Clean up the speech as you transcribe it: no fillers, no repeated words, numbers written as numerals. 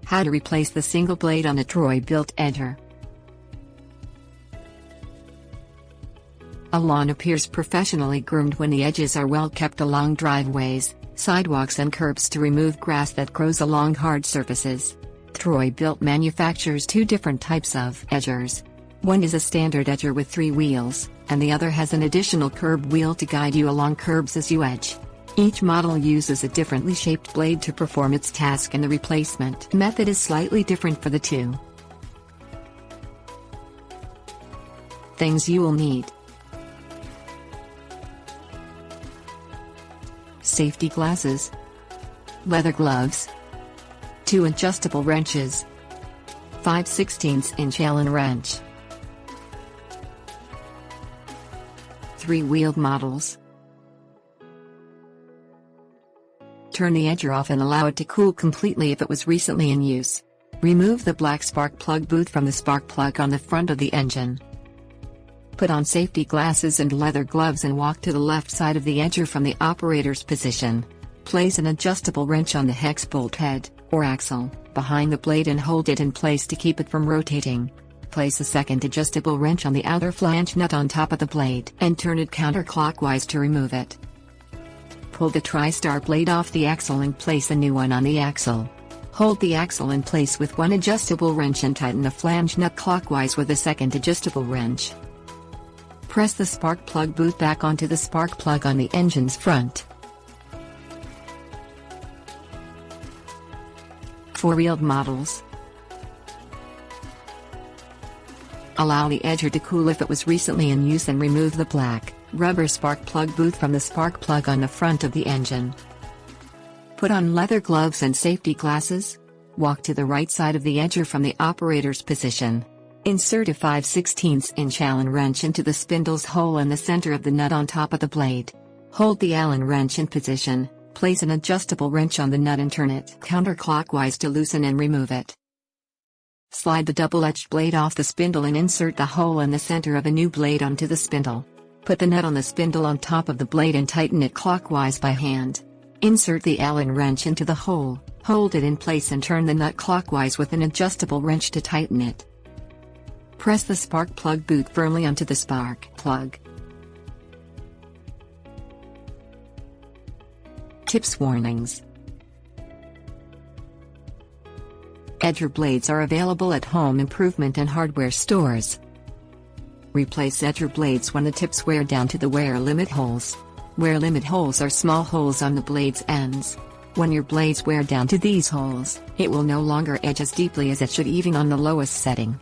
How to replace the single blade on a Troy-Bilt Edger. A lawn appears professionally groomed when the edges are well kept along driveways, sidewalks and curbs to remove grass that grows along hard surfaces. Troy-Bilt manufactures two different types of edgers. One is a standard edger with 3 wheels, and the other has an additional curb wheel to guide you along curbs as you edge. Each model uses a differently shaped blade to perform its task, and the replacement method is slightly different for the two. Things you will need: safety glasses, leather gloves, 2 adjustable wrenches, 5/16" Allen wrench, 3-wheeled models. Turn the edger off and allow it to cool completely if it was recently in use. Remove the black spark plug boot from the spark plug on the front of the engine. Put on safety glasses and leather gloves and walk to the left side of the edger from the operator's position. Place an adjustable wrench on the hex bolt head, or axle, behind the blade and hold it in place to keep it from rotating. Place a second adjustable wrench on the outer flange nut on top of the blade and turn it counterclockwise to remove it. Pull the tri-star blade off the axle and place a new one on the axle. Hold the axle in place with one adjustable wrench and tighten the flange nut clockwise with a second adjustable wrench. Press the spark plug boot back onto the spark plug on the engine's front. 4-wheeled models. Allow the edger to cool if it was recently in use and remove the black, rubber spark plug boot from the spark plug on the front of the engine. Put on leather gloves and safety glasses. Walk to the right side of the edger from the operator's position. Insert a 5/16" Allen wrench into the spindle's hole in the center of the nut on top of the blade. Hold the Allen wrench in position, place an adjustable wrench on the nut and turn it counterclockwise to loosen and remove it. Slide the double-edged blade off the spindle and insert the hole in the center of a new blade onto the spindle. Put the nut on the spindle on top of the blade and tighten it clockwise by hand. Insert the Allen wrench into the hole, hold it in place and turn the nut clockwise with an adjustable wrench to tighten it. Press the spark plug boot firmly onto the spark plug. Tips: warnings. Edger blades are available at home improvement and hardware stores. Replace edger blades when the tips wear down to the wear limit holes. Wear limit holes are small holes on the blade's ends. When your blades wear down to these holes, it will no longer edge as deeply as it should even on the lowest setting.